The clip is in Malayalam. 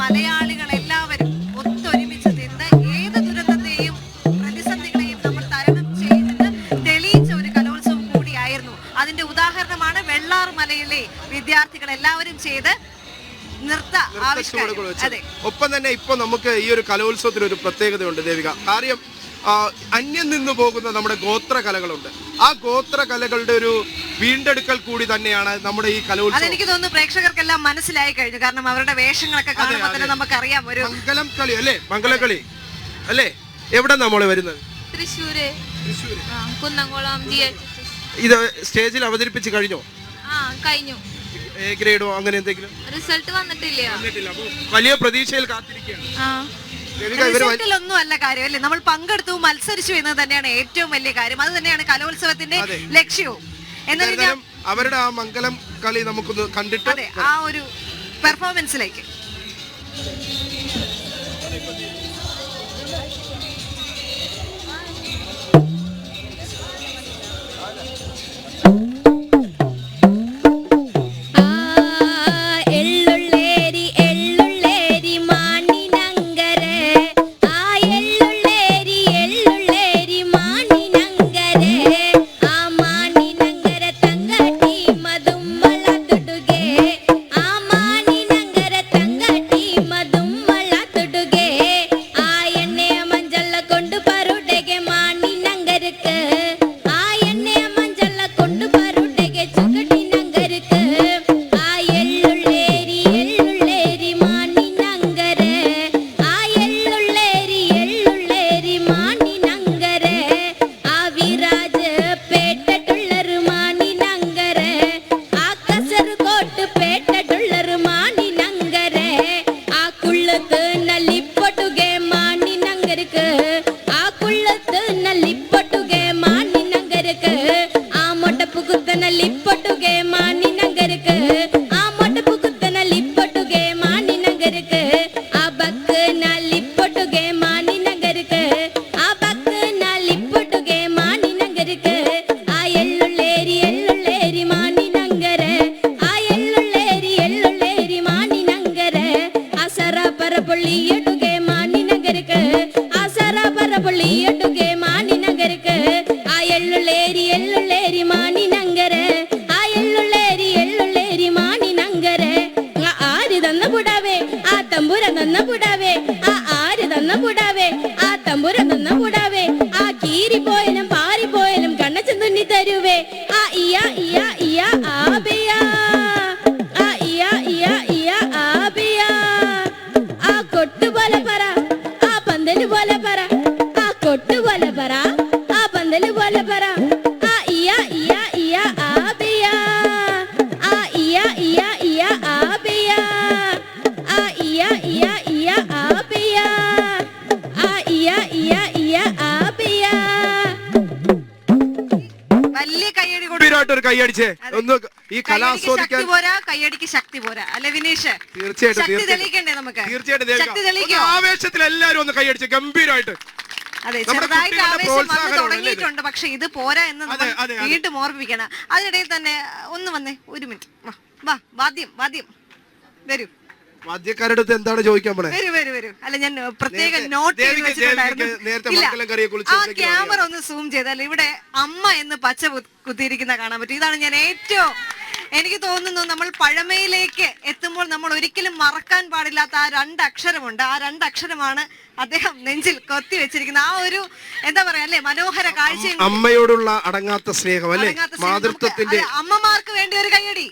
മലയാളികൾ എല്ലാവരും ഒത്തൊരുമിച്ച് നിന്ന് ഏത് ദുരന്തത്തെയും പ്രതിസന്ധികളെയും നമ്മൾ തരണം ചെയ്യുമെന്ന് തെളിയിച്ച ഒരു കലോത്സവം കൂടിയായിരുന്നു. അതിന്റെ ഉദാഹരണമാണ് വെള്ളാർ മലയിലെ വിദ്യാർത്ഥികൾ എല്ലാവരും ചെയ്ത് നൃത്ത ആവിഷ്കാരം. അതെ, ഒപ്പം തന്നെ ഇപ്പൊ നമുക്ക് ഈ ഒരു കലോത്സവത്തിന് ഒരു പ്രത്യേകതയുണ്ട് ദേവിക. കാര്യം അന്യം നിന്ന് പോകുന്ന നമ്മുടെ ഗോത്ര കലകളുണ്ട്. ആ ഗോത്ര കലകളുടെ ഒരു വീണ്ടെടുക്കൽ കൂടി തന്നെയാണ് നമ്മുടെ ഈ കലോത്സവം. അതെനിക്ക് തോന്നുന്നു പ്രേക്ഷകർക്കെല്ലാം മനസ്സിലായി കഴിഞ്ഞു. കാരണം അവരുടെ വേഷങ്ങളൊക്കെ കാണുമ്പോൾ തന്നെ നമുക്കറിയാം ഒരു മംഗലം കളി അല്ലേ, മംഗലകളി അല്ലേ. എവിടെ നമ്മള് വരുന്നത്? തൃശ്ശൂര്, കുന്നംകുളം. ഇത് സ്റ്റേജിൽ അവതരിപ്പിച്ച് കഴിഞ്ഞോ? കഴിഞ്ഞു. എ ഗ്രേഡോ അങ്ങനെ എന്തെങ്കിലും? റിസൾട്ട് വന്നിട്ടില്ല. വലിയ പ്രതീക്ഷയിൽ കാത്തിരിക്കുകയാണ്. ഒന്നും അല്ല കാര്യം അല്ലേ, നമ്മൾ പങ്കെടുത്തു മത്സരിച്ചു എന്നത് തന്നെയാണ് ഏറ്റവും വലിയ കാര്യം. അത് തന്നെയാണ് കലോത്സവത്തിന്റെ ലക്ഷ്യവും. എന്നാലും അവരുടെ ആ മംഗലം കളി നമുക്കൊന്ന് കണ്ടിട്ട് അതെ ആ ഒരു പെർഫോമൻസിലേക്ക് കൈയടിച്ചേ ഒന്ന്. ഈ കലാസ്വാദിക്കാൻ കൈയടിക്ക് ശക്തി പോരാ അല്ലെ വിനീഷ്? തീർച്ചയായിട്ടും ആവേശത്തിൽ എല്ലാരും ഒന്ന് കൈയടിച്ച് ഗംഭീരമായിട്ട്. അതെ, ചെറുതായിട്ട് ആവേശം വന്ന് തുടങ്ങിയിട്ടുണ്ട്. പക്ഷെ ഇത് പോരാ എന്ന് വീണ്ടും ഓർമ്മിപ്പിക്കണം. അതിനിടയിൽ തന്നെ ഒന്ന് വന്നേ, ഒരു മിനിറ്റ് വാ. വാദ്യം വരൂ. വാദ്യക്കാരുടെ അടുത്ത് എന്താണ് ചോദിക്കാൻ പോണേ? വരൂ. അല്ല, ഞാൻ പ്രത്യേക നോട്ട് ചെയ്ത് വെച്ചിട്ടുണ്ടായിരുന്നു. ആ ക്യാമറ ഒന്ന് സൂം ചെയ്താൽ ഇവിടെ അമ്മ എന്ന് പച്ച കുത്തിയിരിക്കുന്ന കാണാൻ പറ്റും. ഇതാണ് ഞാൻ ഏറ്റവും എനിക്ക് തോന്നുന്നു നമ്മൾ പഴമയിലേക്ക് എത്തുമ്പോൾ നമ്മൾ ഒരിക്കലും മറക്കാൻ പാടില്ലാത്ത ആ രണ്ടക്ഷരമുണ്ട്. ആ രണ്ടക്ഷരമാണ് അദ്ദേഹം നെഞ്ചിൽ കൊത്തി വെച്ചിരിക്കുന്ന ആ ഒരു എന്താ പറയാ അല്ലെ, മനോഹര കാഴ്ച. അമ്മയോടുള്ള അടങ്ങാത്ത സ്നേഹം അല്ലെ, മാതൃത്വത്തിന്റെ. അമ്മമാർക്ക് വേണ്ടി ഒരു കയ്യടി.